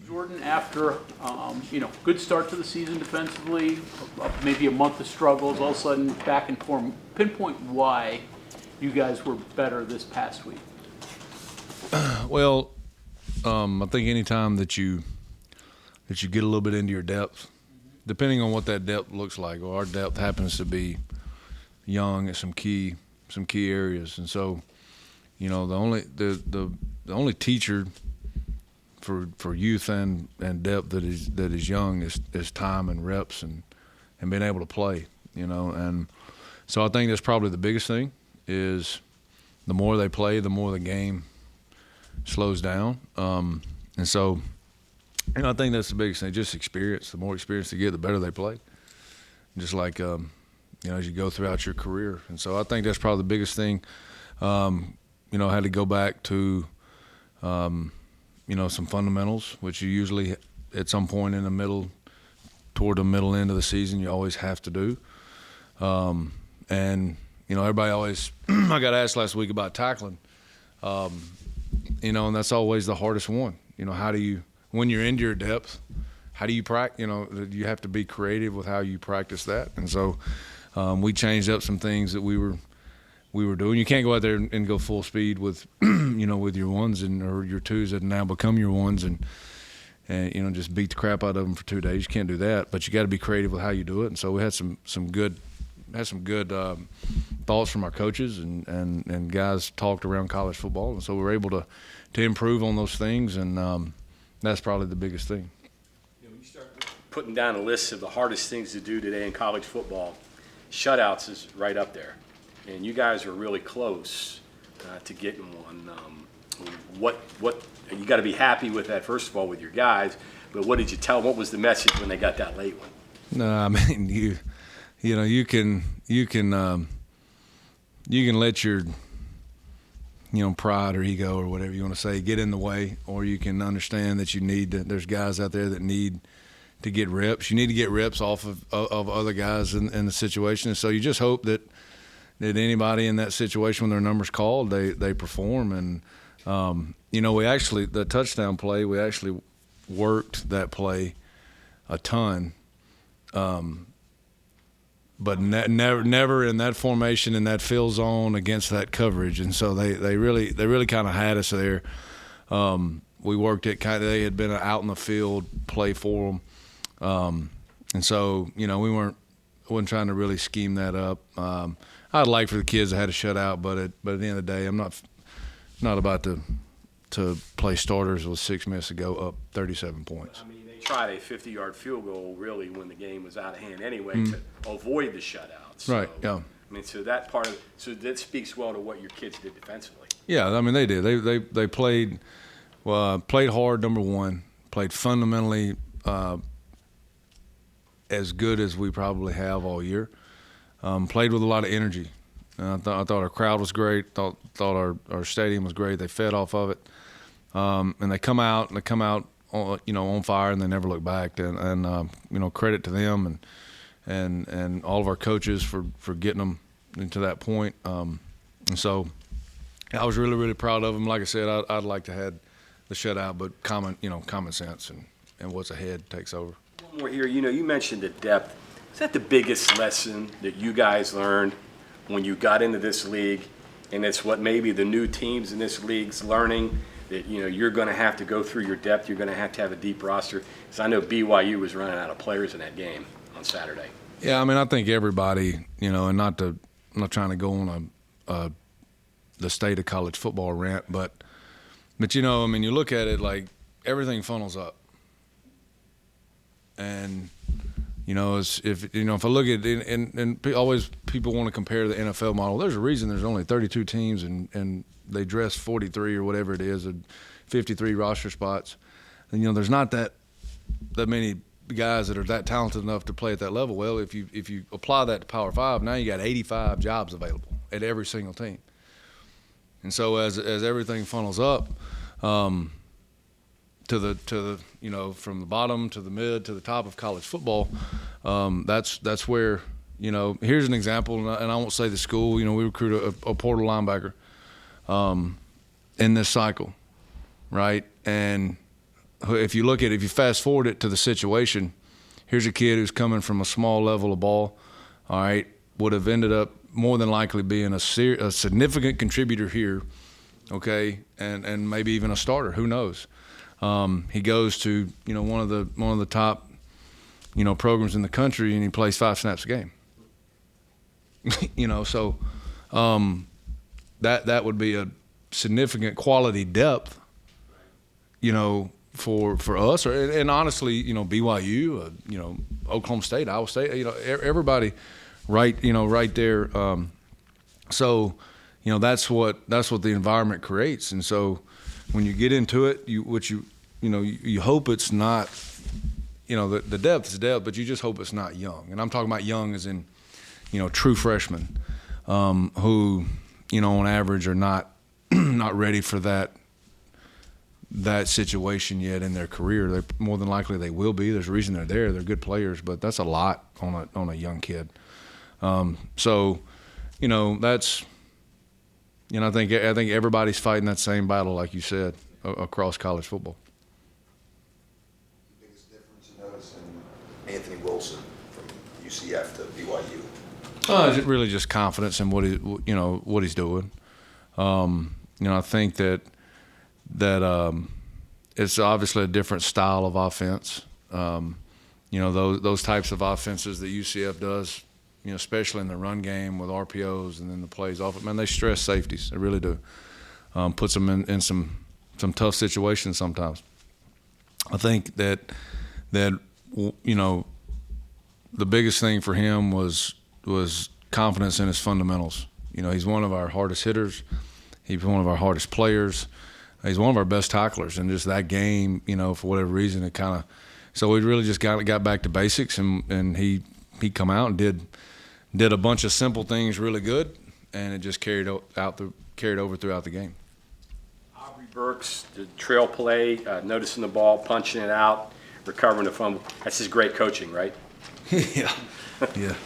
Jordan, after good start to the season defensively, maybe a month of struggles, all of a sudden back in form. Pinpoint why you guys were better this past week. Well, I think anytime that you get a little bit into your depth, depending on what that depth looks like, or our depth happens to be young at some key areas, and so the only teacher for youth and depth that is young is time and reps and being able to play, and so I think that's probably the biggest thing is the more they play, the more the game slows down, and so I think that's the biggest thing, just experience. The more experience they get, the better they play, just like as you go throughout your career, and so I think that's probably the biggest thing. I had to go back to some fundamentals, which you usually at some point in the middle, toward the middle end of the season, you always have to do. And everybody always I got asked last week about tackling, and that's always the hardest one. How do you, when you're into your depth, how do you practice? You have to be creative with how you practice that. And so we changed up some things that we were doing. You can't go out there and go full speed with with your ones or your twos that now become your ones and just beat the crap out of them for 2 days. You can't do that, but you got to be creative with how you do it. And so we had some good thoughts from our coaches and guys talked around college football, and so we were able to improve on those things, and that's probably the biggest thing. When you start putting down a list of the hardest things to do today in college football, shutouts is right up there. And you guys were really close to getting one. What you got to be happy with that, first of all, with your guys. But what did you tell them? What was the message when they got that late one? No, I mean you can let your pride or ego or whatever you want to say get in the way, or you can understand that there's guys out there that need to get reps. You need to get reps off of other guys in the situation, and so you just hope that anybody in that situation, when their number's called, they perform. And we actually, the touchdown play, we actually worked that play a ton, but never in that formation, in that field zone against that coverage. And so they really kind of had us there. We worked it kind of. They had been an out in the field play for them, and so we wasn't trying to really scheme that up. I'd like for the kids that had a shutout, but at the end of the day, I'm not about to play starters with 6 minutes to go up 37 points. I mean, they tried a 50-yard field goal really when the game was out of hand anyway to avoid the shutout. So, right. Yeah. I mean, so that speaks well to what your kids did defensively. Yeah, I mean they did. They played hard. Number one, played fundamentally as good as we probably have all year. Played with a lot of energy. I thought our crowd was great. Thought our stadium was great. They fed off of it, and they come out on fire, and they never look back. And credit to them and all of our coaches for getting them into that point. And so I was really, really proud of them. Like I said, I'd like to have the shutout, but common sense and what's ahead takes over. One more here. You mentioned the depth. Is that the biggest lesson that you guys learned when you got into this league? And it's what maybe the new teams in this league's learning, that you're going to have to go through your depth. You're going to have a deep roster. Because I know BYU was running out of players in that game on Saturday. Yeah, I mean, I think everybody, and not trying to go on the state of college football rant, but I mean, you look at it like everything funnels up, and if I look at it, and always people want to compare the NFL model. There's a reason there's only 32 teams and they dress 43 or whatever it is, 53 roster spots. And there's not that many guys that are that talented enough to play at that level. Well, if you apply that to Power 5, now you got 85 jobs available at every single team. And so as everything funnels up, to the from the bottom to the mid to the top of college football, that's where here's an example, and I won't say the school. We recruit a portal linebacker in this cycle, right? And if you fast forward it to the situation, here's a kid who's coming from a small level of ball, all right, would have ended up more than likely being a significant contributor here, okay, and maybe even a starter. Who knows? He goes to one of the top programs in the country, and he plays 5 snaps a game. So that would be a significant quality depth, for us, and honestly, BYU, Oklahoma State, Iowa State, everybody, right there. So, that's what the environment creates, and so when you get into it, you hope it's not, the depth is depth, but you just hope it's not young, and I'm talking about young as in, true freshmen, who, on average are not not ready for that situation yet in their career. They're more than likely they will be. There's a reason they're there. They're good players, but that's a lot on a young kid. So, that's, I think everybody's fighting that same battle, like you said, across college football. Biggest difference you notice in Anthony Wilson from UCF to BYU? Is it really just confidence in what he's doing? I think that it's obviously a different style of offense. Those types of offenses that UCF does, especially in the run game with RPOs and then the plays off it, man, they stress safeties. They really do. Puts them in some tough situations sometimes. I think that the biggest thing for him was confidence in his fundamentals. He's one of our hardest hitters. He's one of our hardest players. He's one of our best tacklers, and just that game, for whatever reason, it kind of. So we really just got back to basics, and he come out and did a bunch of simple things really good, and it just carried over throughout the game. Aubrey Burks, the trail play, noticing the ball, punching it out, recovering the fumble. That's just great coaching, right? Yeah,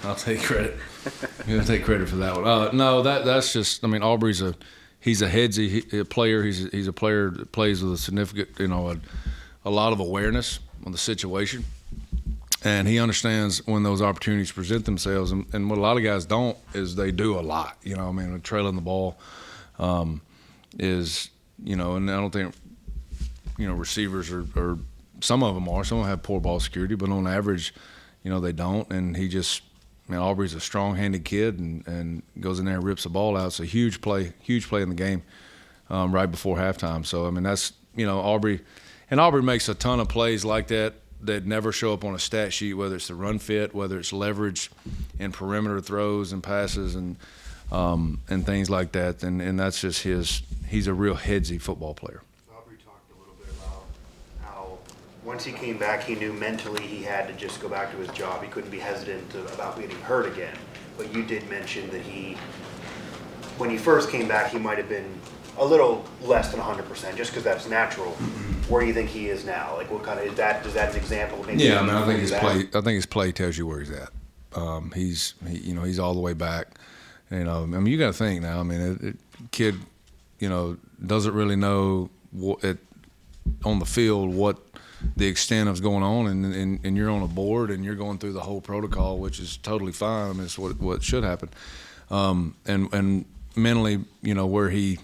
I'll take credit. I'm gonna take credit for that one. No, that's just. I mean, Aubrey's he's a headsy player. He's a player that plays with a significant, a lot of awareness on the situation, and he understands when those opportunities present themselves. And what a lot of guys don't is they do a lot. Trailing the ball is, and I don't think, receivers are some of them are. Some of them have poor ball security, but on average, they don't. And he just. Aubrey's a strong-handed kid and goes in there and rips the ball out. It's a huge play in the game right before halftime. So, that's, Aubrey. And Aubrey makes a ton of plays like that never show up on a stat sheet, whether it's the run fit, whether it's leverage and perimeter throws and passes and things like that. And that's just he's a real headsy football player. Aubrey talked a little bit about how once he came back, he knew mentally he had to just go back to his job. He couldn't be hesitant about getting hurt again. But you did mention that when he first came back, he might have been a little less than 100%, just because that's natural. Where do you think he is now? Like, what kind of is that an example? Maybe yeah, I think his play. I think his play tells you where he's at. He's all the way back. You got to think now. Kid, doesn't really know on the field what the extent of what's going on, and you're on a board and you're going through the whole protocol, which is totally fine. It's what should happen. And mentally, where he,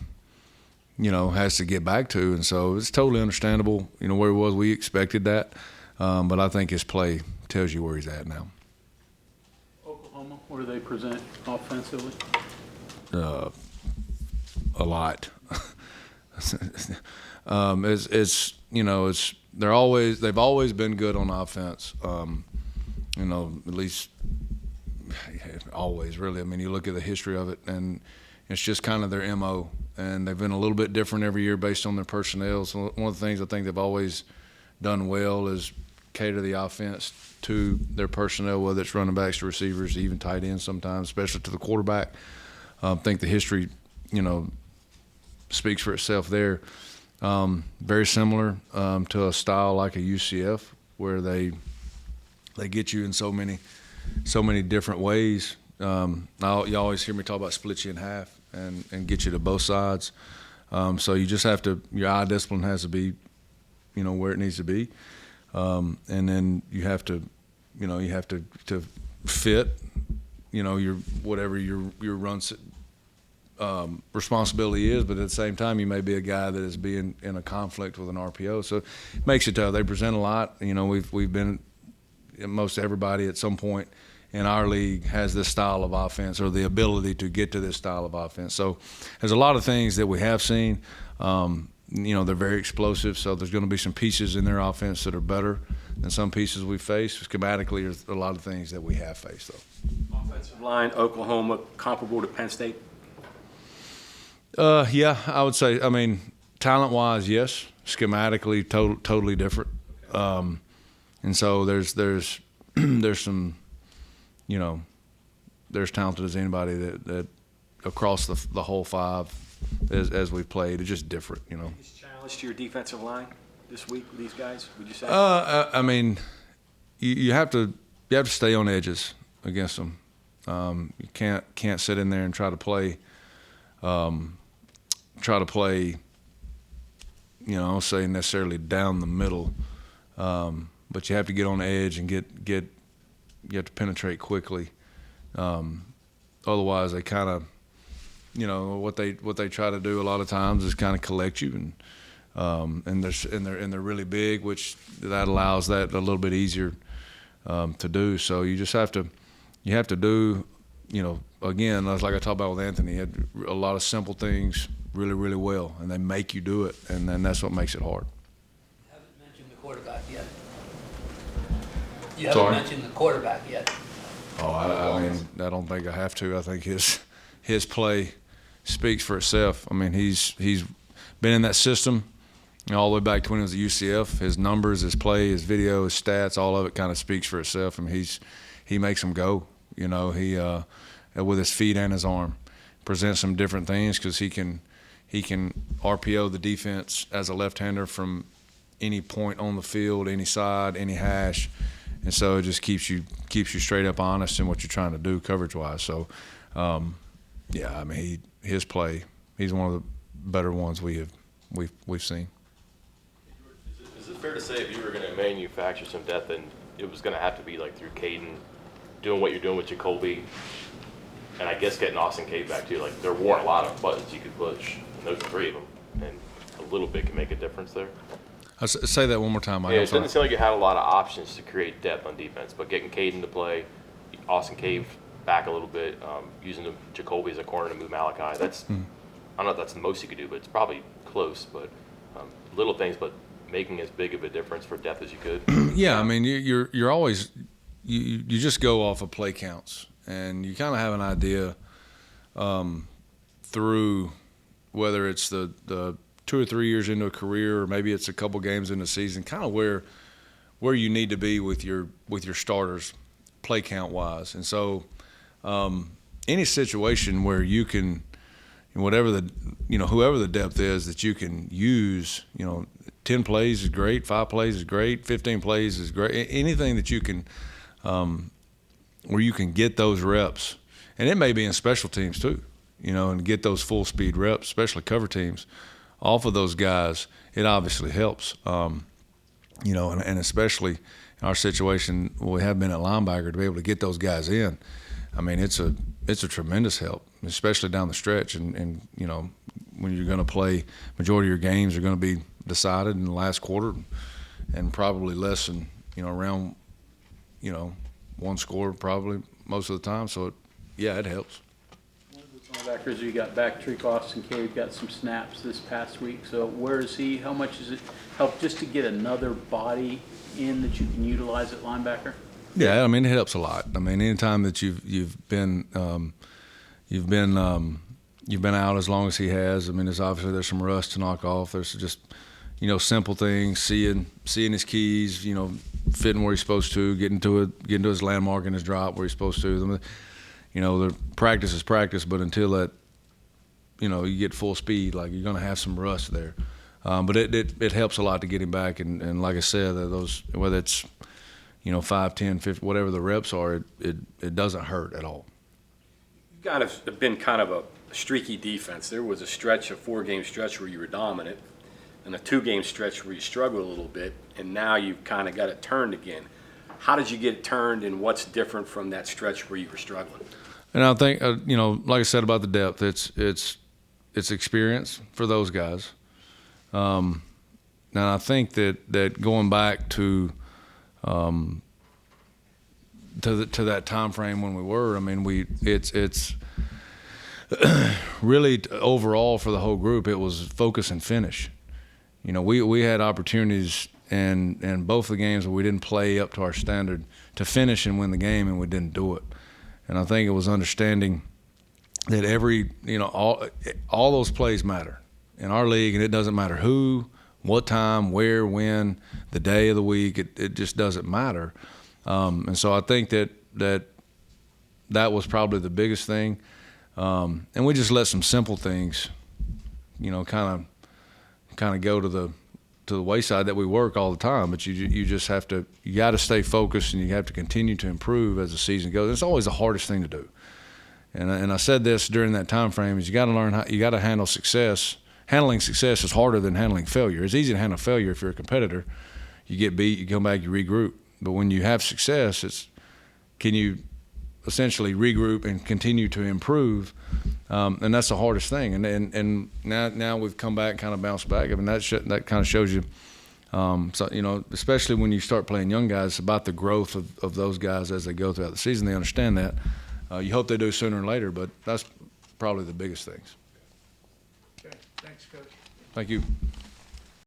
has to get back to, and so it's totally understandable. Where he was, we expected that, but I think his play tells you where he's at now. Oklahoma, what do they present offensively? A lot. They've always been good on offense. At least always really. You look at the history of it, and it's just kind of their MO. And they've been a little bit different every year based on their personnel. So one of the things I think they've always done well is cater the offense to their personnel, whether it's running backs to receivers, even tight ends sometimes, especially to the quarterback. I think the history, speaks for itself there. Very similar to a style like a UCF, where they get you in so many different ways. You always hear me talk about split you in half and get you to both sides. So you just have to, your eye discipline has to be, where it needs to be. And then you have to fit, your whatever your run responsibility is, but at the same time, you may be a guy that is being in a conflict with an RPO, so it makes it tough. They present a lot. We've been, most everybody at some point in our league has this style of offense or the ability to get to this style of offense. So there's a lot of things that we have seen. They're very explosive, so there's going to be some pieces in their offense that are better than some pieces we face. Schematically, there's a lot of things that we have faced, though. Offensive line, Oklahoma, comparable to Penn State? Yeah, I would say. I mean, talent-wise, yes. Schematically, totally different. And so there's some, there's talented as anybody that across the whole five as we've played. It's just different, Biggest challenge to your defensive line this week with these guys, would you say? I mean, you have to stay on edges against them. You can't sit in there and try to play. I don't say necessarily down the middle, but you have to get on the edge and you have to penetrate quickly. Otherwise, they kind of, what they try to do a lot of times is kind of collect you, and they're really big, which that allows that a little bit easier to do. So you just have to do, again, like I talked about with Anthony, he had a lot of simple things really, really well, and they make you do it, and then that's what makes it hard. You haven't mentioned the quarterback yet. Sorry? Haven't mentioned the quarterback yet. Oh, I mean, I don't think I have to. I think his play speaks for itself. I mean, he's been in that system all the way back to when he was at UCF. His numbers, his play, his video, his stats, all of it kind of speaks for itself. I mean, he makes them go. He with his feet and his arm presents some different things because he can RPO the defense as a left-hander from any point on the field, any side, any hash. And so it just keeps you straight up honest in what you're trying to do coverage-wise. So, yeah, I mean, his play, he's one of the better ones we've seen. Is it fair to say if you were going to manufacture some depth, then it was going to have to be like through Caden, doing what you're doing with Jacoby, and I guess getting Austin Cave back too? Like there weren't a lot of buttons you could push, and those are three of them, and a little bit can make a difference there. Say that one more time, Mike. Yeah, it doesn't seem like you had a lot of options to create depth on defense, but getting Caden to play, Austin Cave back a little bit, using Jacoby as a corner to move Malachi. That's I don't know if that's the most you could do, but it's probably close. But little things, but making as big of a difference for depth as you could. Yeah, I mean, you're always you just go off of play counts, and you kind of have an idea through whether it's the 2 or 3 years into a career, or maybe it's a couple games into the season, kind of where you need to be with your starters, play count wise. And so, any situation where you can, whatever whoever the depth is that you can use, 10 plays is great, 5 plays is great, 15 plays is great. Anything that you can, where you can get those reps, and it may be in special teams too, and get those full speed reps, especially cover teams. Off of those guys, it obviously helps, and especially in our situation, we have been at linebacker to be able to get those guys in. I mean, it's a tremendous help, especially down the stretch. And when you're going to play, majority of your games are going to be decided in the last quarter, and probably less than around one score probably most of the time. So it helps. Linebackers you got back, Austin Cave got some snaps this past week. So where is he? How much does it help just to get another body in that you can utilize at linebacker? Yeah, I mean it helps a lot. I mean, anytime that you've been out as long as he has. I mean, there's some rust to knock off. There's just simple things, seeing his keys, fitting where he's supposed to, getting to his landmark and his drop where he's supposed to. The practice is practice, but until that, you get full speed, like you're going to have some rust there. But it helps a lot to get him back. And like I said, those, whether it's, 5, 10, 50, whatever the reps are, it doesn't hurt at all. You guys have been kind of a streaky defense. There was a 4-game stretch where you were dominant. in a 2-game stretch where you struggled a little bit, and now you've kind of got it turned again. How did you get it turned, and what's different from that stretch where you were struggling? And I think, like I said about the depth, it's experience for those guys. And I think that going back to that time frame when we were, I mean, it's really overall for the whole group, it was focus and finish. We had opportunities in both the games where we didn't play up to our standard to finish and win the game, and we didn't do it. And I think it was understanding that all those plays matter in our league, and it doesn't matter who, what time, where, when, the day of the week. It just doesn't matter. And so I think that was probably the biggest thing. And we just let some simple things, kind of go to the wayside that we work all the time. But you just have to, you got to stay focused, and you have to continue to improve as the season goes. It's always the hardest thing to do. And I said this during that time frame, is you got to learn you got to handle success. Handling success is harder than handling failure. It's easy to handle failure if you're a competitor. You get beat, you come back, you regroup. But when you have success, can you essentially regroup and continue to improve? And that's the hardest thing. And now we've come back and kind of bounced back. I mean, that kind of shows you. So, especially when you start playing young guys, it's about the growth of those guys as they go throughout the season. They understand that. You hope they do sooner or later, but that's probably the biggest things. Okay, thanks, Coach. Thank you.